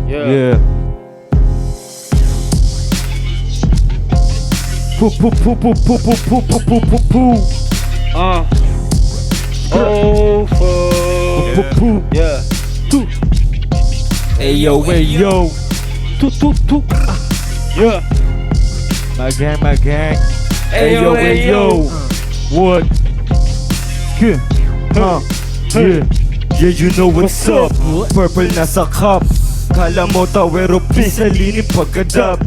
Yeah. Poo poo poo poo poo poo poo poo poo poo poo. Oh fuck. Poo. Yeah. Two. Ayo, ayo. Two. Yeah. My gang. Ayo, ayo. What? Good. Yeah, you know what's up. Purple nasa cup. Kala mo tawero, please alinin pagkadap.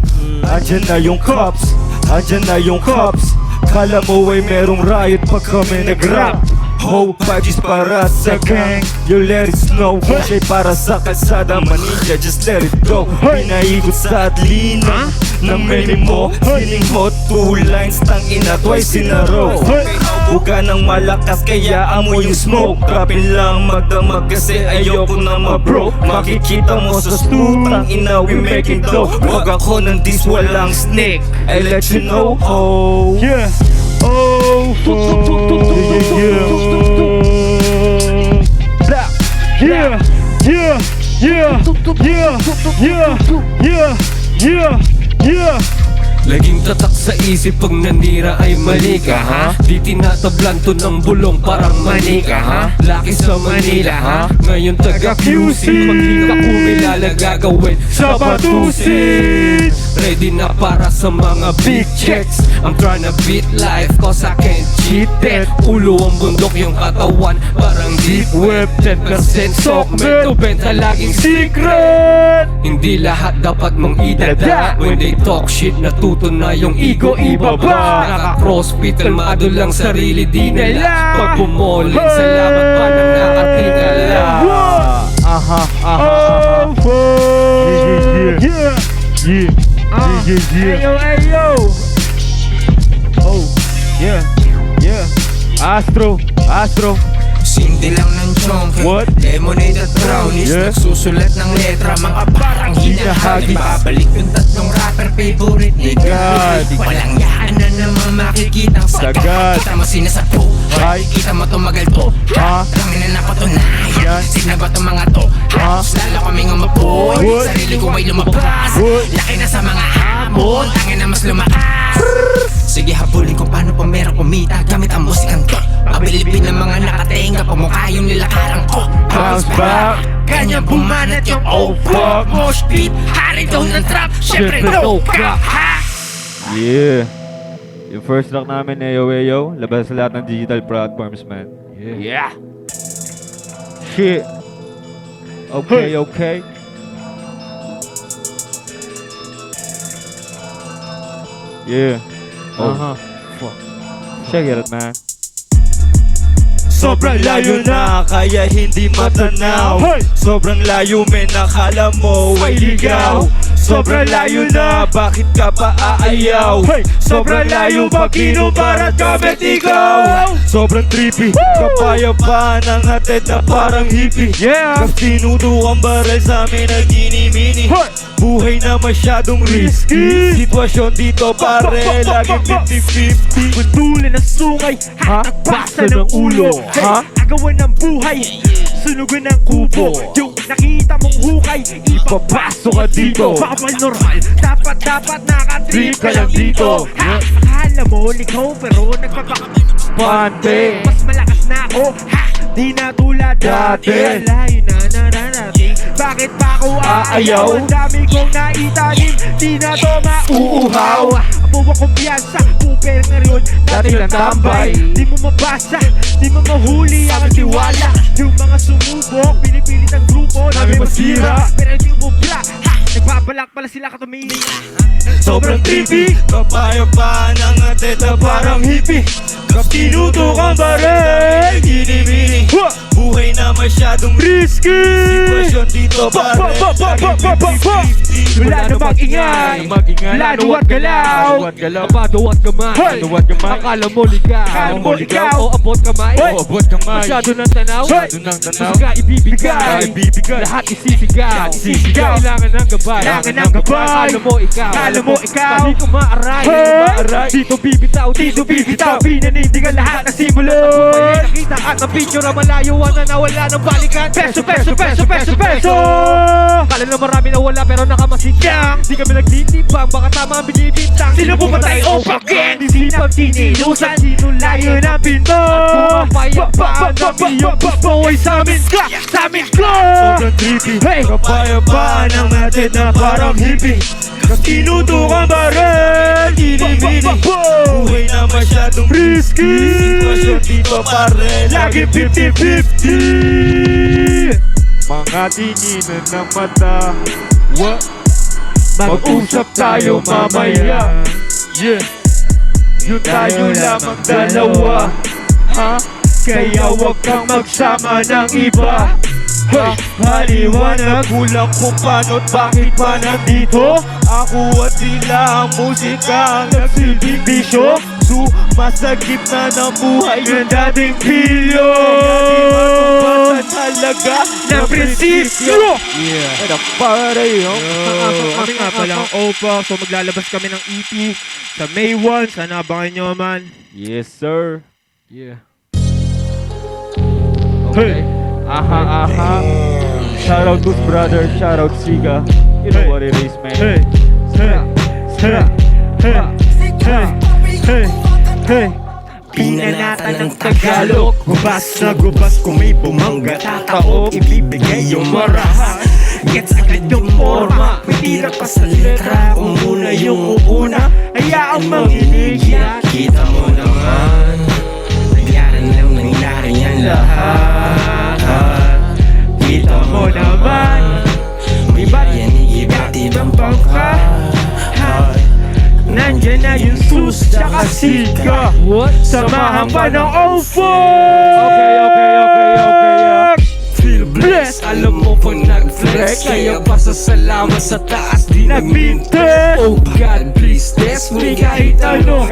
Andyan na yung cops. Kala mo ay merong riot pag kami nag-rap. Ho, 5G's para sa gang. You let it snow. Kung siya'y para sa kalsada Manila, just let it go. Pinaikot sa atlina ng menu mo. Feeling hot, 2 lines, tangina, twice in a row. Buka ng malakas kaya amoy yung smoke. Kapin lang magdamag kasi ayoko na ma-bro. Makikita mo sa stoop, tangina, we making dough. Wag ako ng dis, walang snake, I let you know. Oh Yeah. Oh fuck. Yeah. Laging tatak sa isip pag nanira ay mali ka, ha? Di tinatablan to ng bulong parang manika, ha? Laki sa Manila, ha? Ngayon taga QC pag di ka kumilala gagawin sa batusin. Ready na para sa mga big checks. I'm tryna beat life cause I can't cheat it. Ulo ang bundok yung katawan parang deep web. 10% sock, may 20 laging secret. Hindi lahat dapat mong idada. When they talk shit natuto na yung ego ibaba. Naka-crossfit, kalmado lang sarili di nila. Pag bumolin, salamat pa nang nakatingala. Oh fuck. Yeah. Ayo. Oh yeah. Astro. Sindi lang ng chonke. What? Lemonade at brownies. Yeah. Nagsusulat ng letra, mga parang hinahagis. Babalik yung tatlong rapper, favorite ni God. Walang yahan na naman makikitang sagat. Kita mo sinasapo, kita mo tumagal po. Langin na napatunayan, sina ba itong mga to? Lalo kaming umapoy, sarili ko may lumabas. Laki na sa mga hamon, tangin na mas lumakas. Sige habulin kung paano pa meron kumita gamit ang musikang to. Mabilibin ng mga nakatenga, pamukha yung nilakarang ko. Bounce back, ganyan bumanat yung oh fuck. Mosh beat, hari daw ng trap, syempre no cap, ha? Yeah. Yung first track namin, Ayo, labas sa lahat ng digital platforms, man. Yeah. Shit. Okay. Yeah. Fuck. Check it out, man. Sobrang layo na, kaya hindi matanaw. Sobrang layo, men, nakala mo ay ligaw. Sobrang layo na, bakit ka pa aayaw? Sobrang layo, pag inubarat ka, betigaw. Sobrang trippy, kapayapaan ang hatid na parang hippie. Kas tinudukang baril sa amin na gini-mini. Buhay na masyadong risky. Sitwasyon dito pare, laging 50-50. Putulin ang sungay, tagbasa ng ulo. Agawan ng buhay, sunugin ng kubo. Yung nakita mong hukay, Ipapasok ka dito. Bawal normal, dapat nakatrip Trip ka lang dito. Akala mo likaw pero Pante. mas malakas na ako, di na tulad dati. Dati. Layo na nararating, bakit pa ako aayaw? Ang dami kong naitanim, di na to mauuhaw. Apo kumpiyansa, puper ngayon, Dati lang tambay. Di mo mabasa, di mo mahuli ang tiwala. Yung mga sumubok, pinipilit ang grupo Namin masira. pero hindi mo bla, nagbabalak pala sila katumili. Sobrang trippy, kapayapaan ang hatid na parang hippie. Kas tinutukang baril, gini-mini. Buhay na masyadong risky. Sitwasyon dito pare, laging 50-50. Wala na mag-ingay, lalo at galaw. Abado at gamay, akala mo ligaw. O abot kamay, masyado ng tanaw. Susuga ibibigay, lahat isisigaw. Kailangan ng gabay, akala mo ikaw. Hindi ko maaray, dito bibitaw, pinanindigan lahat na simulo. Nakita at ang picture na malayo na nawala. wala nang balikan. Peso, peso, peso, peso, peso. Kala na marami na wala pero nakamasikang. Di kami naglilibang, baka tama ang binibintang. Sino pumatay o bakit? Di sipag sinilusan, sinulayo ng pinto. At kumapayapaan ng iyong gusto ay samin ka, samin ko. Sobrang trippy, kapayapaan ang natin na parang hippie. Tinutukan ba rin? Tinimini, buhay na masyadong risky. Sitwasyon dito pa rin, lagi 50-50. Mga tinginan ng mata, what? Mag-usap tayo mamaya. Yeah, yun tayo lamang dalawa. Ha? Kaya wag kang magsama ng iba. Ha? Haliwanag, kulang kung paano't bakit pa nandito. Ako at sila ang musika ang nagsilbing bisyo. Sumasagip na ng buhay ng dating pilyo. Kaya di matubatan halaga ng prinsipyo. Yeah, and a party, yo. Kami nga palang Opa, so maglalabas kami ng EP sa May 1. Sana abangan nyo man. Yes, sir. Yeah. Hey. Aha, aha. Shout out to brother, shout out Siga. You know what it is, man. Hey, hey, hey, hey, hey, hey, hey. Pinanata ng Tagalog, gubas na gubas kung may bumangga tatao, ibibigay yung marahan. Gets agad yung forma, may tira pa sa letra. Kung muna yung uuna, hayaang manginig yan. Kita mo naman, nangyari lang nangyari yan lahat. Kita mo naman, may iba't ibang pangkat. Nandyan na yung sus tsaka sika. What? Samahan pa ng OFO. Okay. Feel blessed, alam mo po nag-flex. Kaya pasasalamat sa taas, di nagmintes. Oh God, please bless me kahit ano.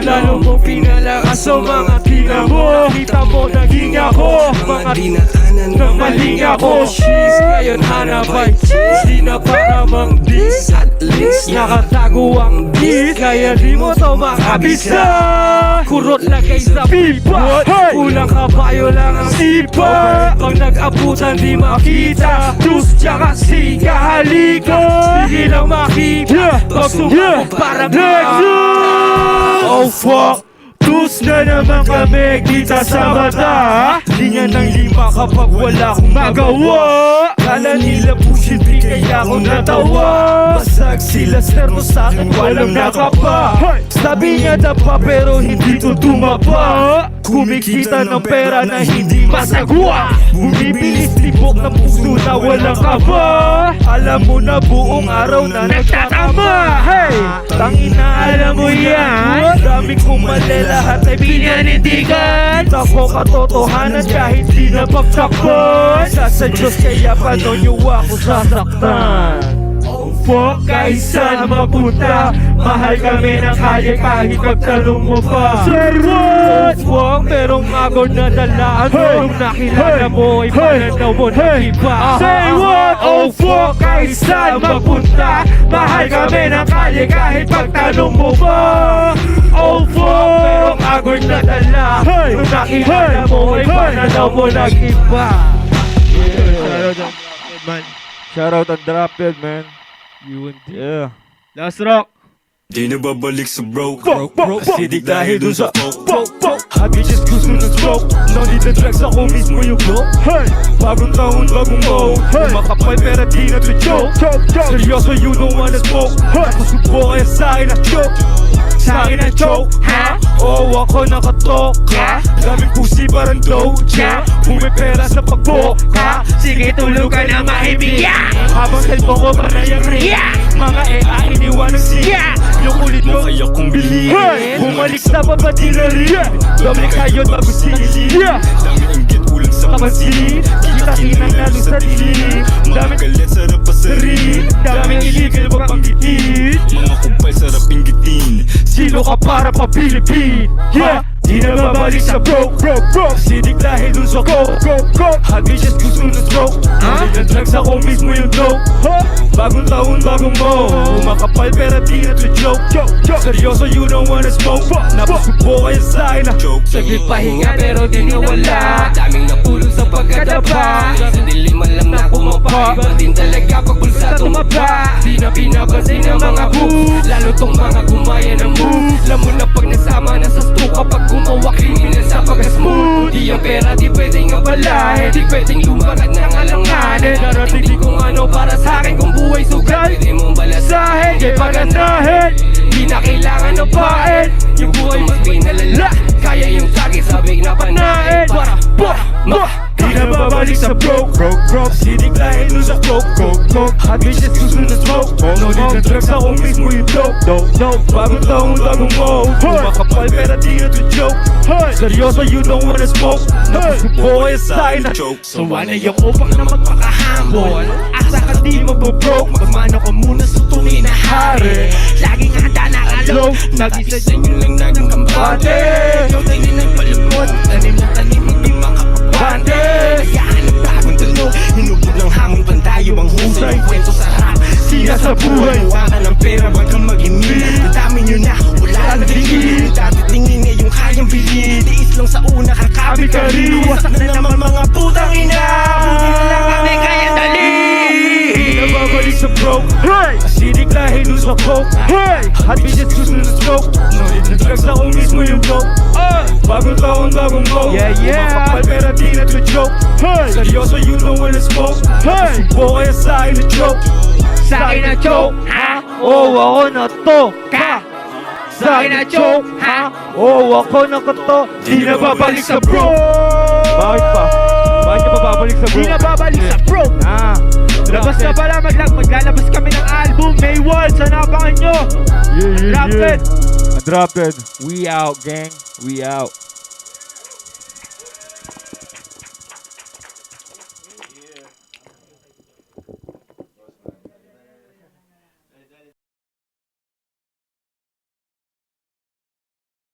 Lalo mo pinalakas sa mga tina mo. Kita mo naging ako, mga dinaanan ng maling ako. She's ngayon hanap ay cheese, di na paramang dis. At least nakatago ang dis, kaya di mo to makabisa. Kurot lagay sa pipa, kulang kabayo lang ang sipa. Pag nag-abutan di makita, dus tsaka siga halika. Hindi lang makita, pag sumako parang Oh fuck! Dus na naman kami, kita sa mata. Linya ng lima kapag wala akong magawa. Kala nila bullshit, di kaya ako natawa. Basag sila serno sa'kin, walang nakapa. Sabi niya dapa pero hindi to tumapa. Kumikita ng pera na hindi masagwa. Bumibilis tibok ng puso na walang kaba. Alam mo na buong araw na nagtatama. Hey! Tangina alam mo yan. Dami kong mali, lahat ay pinanindigan. Tako katotohanan kahit di na pagtakpan. Sa Diyos kaya paano niyo ako sasaktan. Fuck, kahit saan mapunta, mahal kami ng kalye kahit pagtanong mo pa. Say what? Fuck, merong agod na dalaan mo. Nung nakilala mo, ipananaw mo ng iba. Say what? Oh fuck, kahit saan mapunta, mahal kami ng kalye kahit pagtanong mo pa. Oh fuck, merong agod na dala. Nung nakilala mo, ipananaw mo ng iba. Man, Shout out on Drop Dead, man. you and Yeah. Last Rock. Di na babalik sa broke Acidic dahil dun sa At bitches gusto ng smoke. No need na drugs, ako mismo yung flow. Hey! Bagong taon, bagong mode. Makapal pera di na to joke. Seryoso, you don't wanna smoke. Kusubo kaya sa'kin na choke. Sa'kin na choke, ha? Oo, ako nakatoka. Daming pusi parang doja. Pumipera sa pagboka. Sige, tulog ka na mahimiya. Habang cellphone ko panayang rin. Mga EA iniwan ng siya. Yung ulit mo kaya kong bilhin. Bumalik sa babadila rin. Dami kayo bago sili. Dami inggit ulang sa Kapansin, kita kinang lalo sa dilim. Mga galit sarap pa sa rin. Daming illegal wag panggitin. Mga kumpay sarap inggitin. Sino ka para pa Pilipin? Yeah, Di na babalik sa broke Sidik dahil dun sa coke Hot bitches gusto na stroke Ngunit ang drugs ako mismo yung dope Bagong taon, bagong mo Umakapal pera di na to joke Seryoso you don't wanna smoke Napusubo kayo sa'kin na Saglit pahinga pero di nawala. Daming napulong sa pagkadapa. Sa dilim alam na kumapa. Iba din talaga pag bulsa tumaba. Di na binabansin ng mga boo. Lalo tong mga gumaya ng move. Lamo na pag nasama na sa stu. Kapag gumawa kriminal sa pag-smooth. Di ang pera di pwedeng abalahin. Di pwedeng lumarad ng alanganin. Narating di kung ano para sa akin. Kung buhay sugal pwede mong balasahin. Kaya pagandahin. Di na kailangan ng pain. Yung buhay mas pinalala. Kaya yung tagi sabik na panain. Para Di na babalik sa broke Sidik dahil dun sa coke Hot bitches gusto na smoke No need na drugs ako mismo yung dope Bagong taon, bagong mo Umakapal pera di na to joke Seryoso you don't wanna smoke Napusubo kayo sa'kin na Sawa na yung upang na magpakahambol. Asa ka di mababroke. Magmano ka muna sa tunay na hari. Laging handa na alo. Nag-isa dyan yung lang nagkambate. Ikaw tayo din nagpalupot. Tanim na tanim hindi makakapante. Hayaan ang bagong tanong. Hinubog ng hamon pantayo ang husay. Ang kwento sa harap. Sila sa buhay. Kuha ka ng pera wag kang mag-imili. Dami nyo na wala na tingin. Dati tingin na yung kayang bilhin. Tiis lang sa una kakabit ka rin. Wasak na naman mga putang ina. Buti na lang kami kaya dali. Di na babalik sa broke Sidik dahil dun sa coke Hot bitches gusto na smoke No need na drugs ako mismo yung dope Bagong taon, bagong mo Umakapal pera di na to joke Seryoso you don't wanna smoke Napusubo kayo sa'kin na joke Sa'kin na choke, ha? Oh, ako na to Ka! Sa'kin na choke, ha? Oh, ako na to Di na babalik sa broke Bakit pa? Bakit ka babalik sa Di broke? na babalik sa broke. Labas na pala maglalabas kami ng album May 1, sana abangan nyo. Drop it. Drop it. We out, gang. We out.